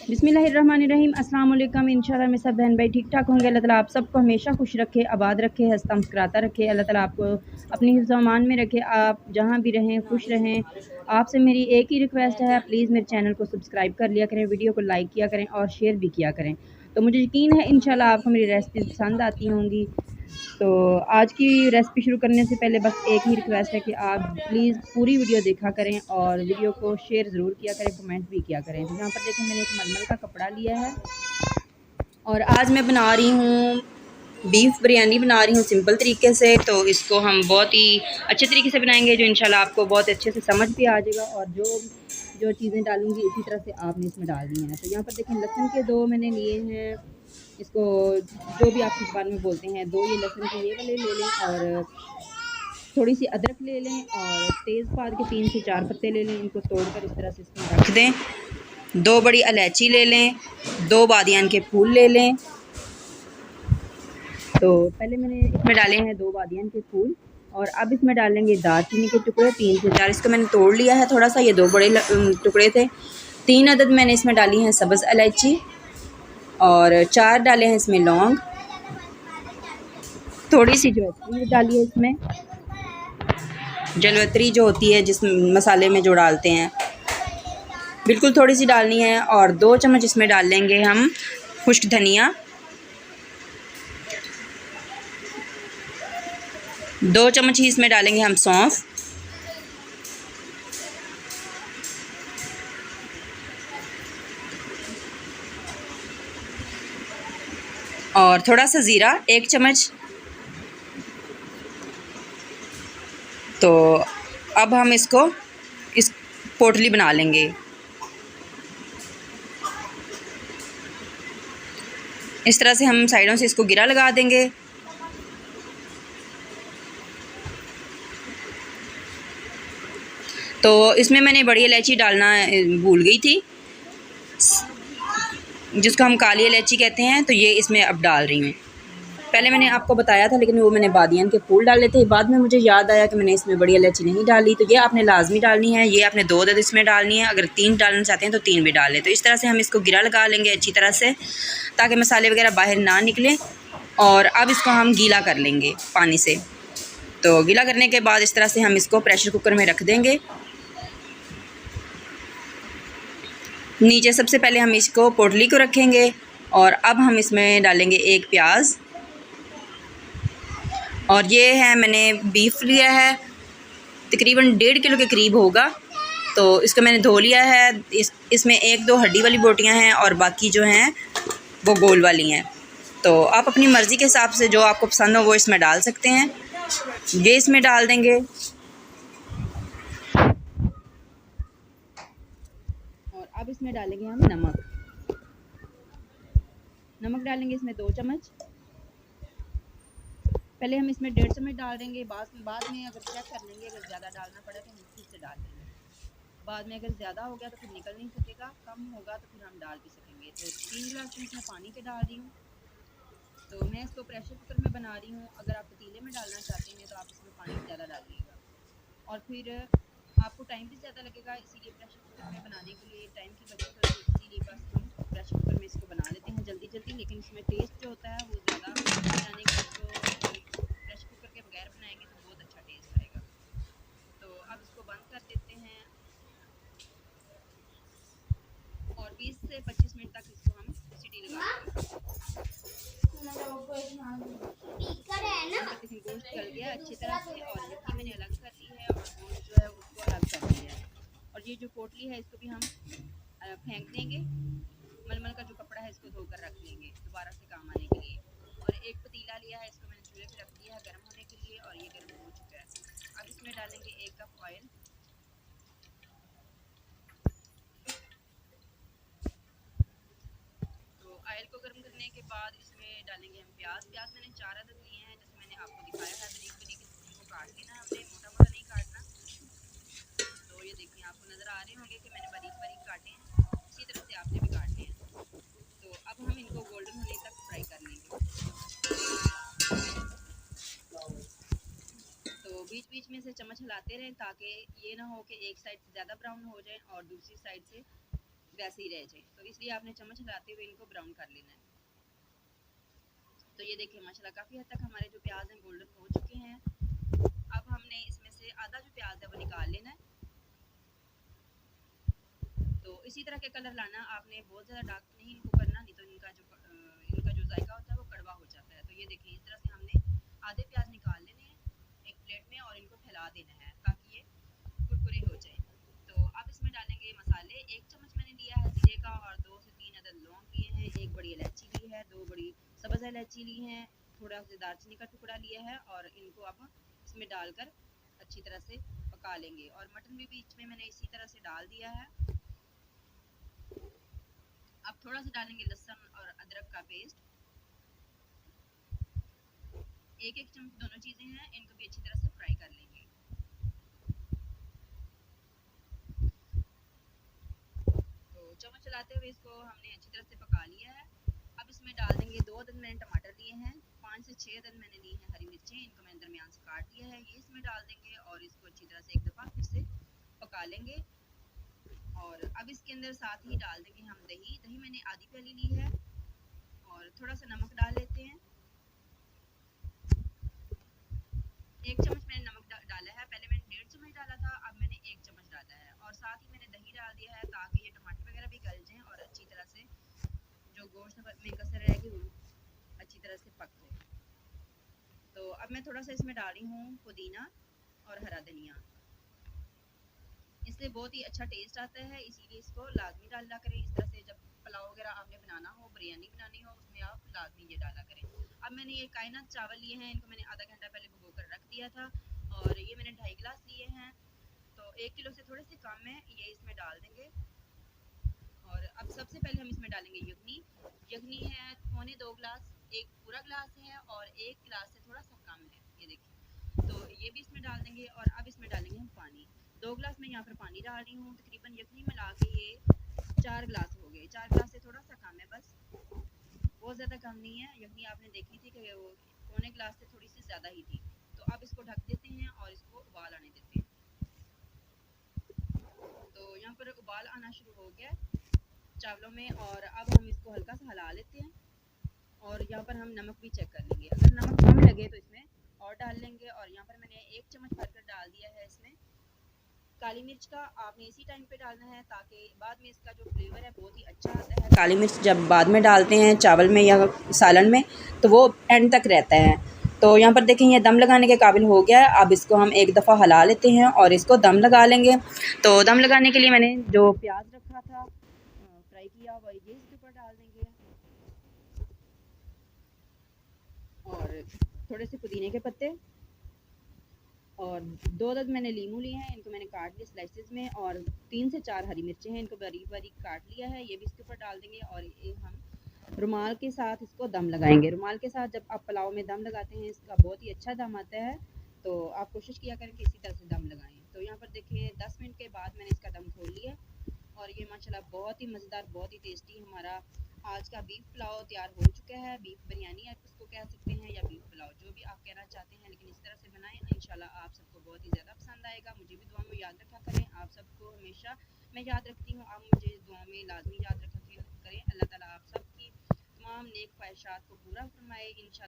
बिस्मिल्लाहिर्रहमानिर्रहीम। अस्सलाम वालेकुम। इंशाल्लाह में सब बहन भाई ठीक ठाक होंगे। अल्लाह ताला आप सबको हमेशा खुश रखे, आबाद रखे, हंसता मुस्कुराता रखे। अल्लाह ताला आपको अपनी हिफ्ज़ अमान में रखे, आप जहाँ भी रहें खुश रहें। आपसे मेरी एक ही रिक्वेस्ट है, प्लीज़ मेरे चैनल को सब्सक्राइब कर लिया करें, वीडियो को लाइक किया करें और शेयर भी किया करें। तो मुझे यकीन है इंशाल्लाह आपको मेरी रेसिपी पसंद आती होंगी। तो आज की रेसिपी शुरू करने से पहले बस एक ही रिक्वेस्ट है कि आप प्लीज़ पूरी वीडियो देखा करें और वीडियो को शेयर ज़रूर किया करें, कमेंट भी किया करें। तो यहाँ पर देखें मैंने एक मलमल का कपड़ा लिया है और आज मैं बना रही हूँ बीफ बिरयानी बना रही हूँ सिंपल तरीके से। तो इसको हम बहुत ही अच्छे तरीके से बनाएंगे जो इंशाल्लाह आपको बहुत अच्छे से समझ भी आ जाएगा। और जो जो चीज़ें डालूंगी इसी तरह से आपने इसमें डाल दी हैं। तो यहाँ पर देखें लहसुन के 2 मैंने लिए हैं, इसको जो भी आप इस बारे में बोलते हैं, 2 ये लहसुन के ये वाले ले लें और थोड़ी सी अदरक ले लें और तेज़पात के 3 से 4 पत्ते ले लें। इनको तोड़कर इस तरह से इसमें रख दें। 2 बड़ी इलायची ले लें, 2 बादियान के फूल ले लें। तो पहले मैंने इसमें डाले हैं 2 बादियान के फूल और अब इसमें डालेंगे दालचीनी के टुकड़े 3 से 4। इसको मैंने तोड़ लिया है थोड़ा सा, ये 2 बड़े टुकड़े थे। 3 अदद मैंने इसमें डाली हैं सब्ज़ इलायची और 4 डाले हैं इसमें लौंग। थोड़ी सी जवैत्री डाली है इसमें, जलवत्री जो होती है जिस मसाले में जो डालते हैं, बिल्कुल थोड़ी सी डालनी है। और 2 चम्मच इसमें डाल लेंगे हम खुश्क धनिया, 2 चम्मच ही इसमें डालेंगे हम सौंफ, और थोड़ा सा ज़ीरा 1 चम्मच। तो अब हम इसको इस पोटली बना लेंगे। इस तरह से हम साइडों से इसको गिरा लगा देंगे। तो इसमें मैंने बड़ी इलायची डालना भूल गई थी, जिसको हम काली इलायची कहते हैं। तो ये इसमें अब डाल रही हूँ। पहले मैंने आपको बताया था लेकिन वो मैंने बादियान के फूल डाले थे, बाद में मुझे याद आया कि मैंने इसमें बड़ी इलायची नहीं डाली। तो ये आपने लाजमी डालनी है, ये आपने 2 अदद इसमें डालनी है। अगर 3 डालना चाहते हैं तो 3 भी डाल लें। तो इस तरह से हम इसको गिरा लगा लेंगे अच्छी तरह से, ताकि मसाले वगैरह बाहर ना निकलें। और अब इसको हम गीला कर लेंगे पानी से। तो गीला करने के बाद इस तरह से हम इसको प्रेशर कुकर में रख देंगे। नीचे सबसे पहले हम इसको पोटली को रखेंगे और अब हम इसमें डालेंगे 1 प्याज। और ये है मैंने बीफ लिया है, तकरीबन 1.5 किलो के करीब होगा। तो इसको मैंने धो लिया है। इसमें 1-2 हड्डी वाली बोटियां हैं और बाकी जो हैं वो गोल वाली हैं। तो आप अपनी मर्ज़ी के हिसाब से जो आपको पसंद हो वो इसमें डाल सकते हैं। ये इसमें डाल देंगे और अब इसमें डालेंगे हम नमक। नमक डालेंगे इसमें 2 चम्मच। पहले हम इसमें 1.5 चम्मच डाल देंगे, बाद में अगर चेक कर लेंगे, अगर ज़्यादा डालना पड़ा तो हम फिर से डाल देंगे। बाद में अगर ज़्यादा हो गया तो फिर निकल नहीं सकेगा, कम होगा तो फिर हम डाल भी सकेंगे। तो 3 गिलास इसमें पानी के डाल रही हूँ। तो मैं इसको प्रेशर कुकर में बना रही हूँ। अगर आप पतीले में डालना चाहते हैं तो आप इसमें पानी ज़्यादा डालिएगा और फिर आपको टाइम भी ज़्यादा लगेगा, इसीलिए प्रेशर कुकर में बनाने के लिए टाइम की बचत होगी, इसीलिए बस हम प्रेशर कुकर में इसको बना लेते हैं जल्दी जल्दी। लेकिन इसमें टेस्ट जो होता है वो ज़्यादा यानी कि इसको प्रेशर कुकर के बगैर बनाएंगे तो बहुत अच्छा टेस्ट आएगा। तो अब इसको बंद कर देते हैं और 20 से 25 मिनट तक इसको हम सीटी लगा देंगे। गोश्त गल गया अच्छी तरह से और मिट्टी मैंने अलग कर ली है और गोश्त जो है उसको अलग कर लिया है। और ये जो पोटली है इसको भी हम फेंक देंगे। मलमल का जो कपड़ा है इसको धोकर रख लेंगे दोबारा से काम आने के लिए। और एक पतीला लिया है, इसको मैंने चूल्हे पे रख दिया है गर्म होने के लिए और ये गर्म हो चुका है। अब इसमें डालेंगे 1 कप ऑयल। तो ऑयल को गर्म करने के बाद इसमें डालेंगे हम प्याज। प्याज मैंने 4 अदद लिए हैं, जैसे मैंने आपको दिखाया है। बारीक बारीक इसको काट लेना, हमने मोटा मोटा नहीं काटना। तो ये देखिए आपको नज़र आ रहे होंगे कि मैंने बारीक बारीक काटे हैं, इसी तरह से आपने भी काटने हैं। तो अब हम इनको गोल्डन होने तक फ्राई कर लेंगे। तो बीच बीच में से चम्मच हिलाते रहें ताकि ये ना हो कि एक साइड से ज़्यादा ब्राउन हो जाए और दूसरी साइड से वैसे ही रह जाए। तो इसलिए आपने चम्मच हिलाते हुए इनको ब्राउन कर लेना है। तो ये देखिए माशाल्लाह काफ़ी हद तक हमारे जो प्याज हैं गोल्डन हो चुके हैं। अब हमने इसमें से आधा जो प्याज है वो निकाल लेना है। तो इसी तरह के कलर लाना, आपने बहुत ज़्यादा डार्क नहीं इनको करना, नहीं तो इनका जो जायका होता है वो कड़वा हो जाता है। तो ये देखिए इस तरह से हमने आधे प्याज निकाल लेने हैं एक प्लेट में और इनको फैला देना है ताकि ये कुरकुरे हो जाए। तो अब इसमें डालेंगे मसाले। 1 चम्मच मैंने लिया है जीरे का और 2 से 3 अदद लौंग लिए हैं, 1 बड़ी इलायची ली है, 2 बड़ी सब्ज़ इलायची ली हैं, थोड़ा सा दालचीनी का टुकड़ा लिया है और इनको अब इसमें डालकर अच्छी तरह से पका लेंगे। और मटन भी बीच में मैंने इसी तरह से डाल दिया है। अब थोड़ा सा डालेंगे लहसुन और अदरक का पेस्ट, 1-1 चम्मच दोनों चीज़ें हैं, इनको भी अच्छी तरह से फ्राई कर लेंगे। तो चम्मच चलाते हुए इसको हमने अच्छी तरह से पका लिया है। अब इसमें डाल देंगे 2 अदद मैंने टमाटर लिए हैं, 5 से 6 अदद मैंने ली हैं हरी मिर्चें, इनको मैंने दरमियान से काट लिया है, ये इसमें डाल देंगे और इसको अच्छी तरह से एक दफ़ा फिर से पका लेंगे। और अब इसके अंदर साथ ही डाल देंगे हम दही। दही मैंने आधी प्याली ली है और थोड़ा सा नमक डाल लेते हैं। 1 चम्मच मैंने नमक डाला है, पहले मैंने 1.5 चम्मच डाला था, अब मैंने 1 चम्मच डाला है। और साथ ही मैंने दही डाल दिया है ताकि ये टमाटर वगैरह भी गल जाएं और अच्छी तरह से जो गोश्त में कसर रहेगी वो अच्छी तरह से पक जाए। तो अब मैं थोड़ा सा इसमें डाल रही हूँ पुदीना और हरा धनिया, इससे बहुत ही अच्छा टेस्ट आता है, इसीलिए इसको लाजमी डाला करें। इस तरह से जब पुलाव वगैरह आपने बनाना हो, बिरयानी बनानी हो, उसमें आप लाजमी ये डाला करें। अब मैंने ये कायनात चावल लिए हैं, इनको मैंने आधा घंटा पहले भिगो कर रख दिया था और ये मैंने 2.5 गिलास लिए हैं, तो 1 किलो से थोड़े से कम है, ये इसमें डाल देंगे। और अब सबसे पहले हम इसमें डालेंगे यखनी। यखनी है पौने 2 गिलास, 1 पूरा गिलास है और 1 गिलास से थोड़ा सा कम है, ये देखिए। तो ये भी इसमें डाल देंगे और अब इसमें डालेंगे हम पानी। 2 गिलास मैं यहाँ पर पानी डाल रही हूँ, तकरीबन यखनी मिला के ये 4 गिलास हो गए। 4 गिलास से थोड़ा सा कम है बस, बहुत ज़्यादा कम नहीं है। यखनी आपने देखी थी कि वो पौने गिलास से थोड़ी सी ज़्यादा ही थी। तो अब इसको ढक देते हैं और इसको उबाल आने देते हैं। तो यहाँ पर उबाल आना शुरू हो गया चावलों में और अब हम इसको हल्का सा हिला लेते हैं और यहाँ पर हम नमक भी चेक कर लेंगे। अगर नमक कम लगे तो इसमें और डाल लेंगे। और यहाँ पर मैंने 1 चम्मच भरकर डाल दिया है इसमें काली मिर्च का। आपने इसी टाइम पे डालना है ताकि बाद में इसका जो फ्लेवर है बहुत ही अच्छा आता है। काली मिर्च जब बाद में डालते हैं चावल में या सालन में तो वो एंड तक रहता है। तो यहाँ पर देखें ये दम लगाने के काबिल हो गया है। अब इसको हम एक दफ़ा हिला लेते हैं और इसको दम लगा लेंगे। तो दम लगाने के लिए मैंने जो प्याज रखा था फ्राई किया हुआ ये इसके ऊपर डाल देंगे और थोड़े से पुदीने के पत्ते और 2 अदद मैंने लीमू लिए हैं, इनको मैंने काट लिया स्लाइसेस में। और 3 से 4 हरी मिर्चें हैं, इनको बारीक बारीक काट लिया है, ये भी इसके ऊपर डाल देंगे। और ये हम रुमाल के साथ इसको दम लगाएंगे। रुमाल के साथ जब आप पुलाव में दम लगाते हैं इसका बहुत ही अच्छा दम आता है, तो आप कोशिश किया करें कि इसी तरह से दम लगाएं। तो यहाँ पर देखिए 10 मिनट के बाद मैंने इसका दम खोल लिया और ये माशाल्लाह बहुत ही मज़ेदार, बहुत ही टेस्टी हमारा आज का बीफ पुलाव तैयार हो चुका है। बीफ बिरयानी आप इसको कह सकते हैं या बीफ पुलाव, जो भी आप कहना चाहते हैं, लेकिन इस तरह से बनाएं, इंशाल्लाह आप सबको बहुत ही ज़्यादा पसंद आएगा। मुझे भी दुआ में याद रखा करें, आप सबको हमेशा मैं याद रखती हूँ, आप मुझे दुआ में लाजमी याद रखा करें। अल्लाह ताला आप सबकी तमाम नेक ख्वाहिशात को पूरा फरमाए इंशाल्लाह।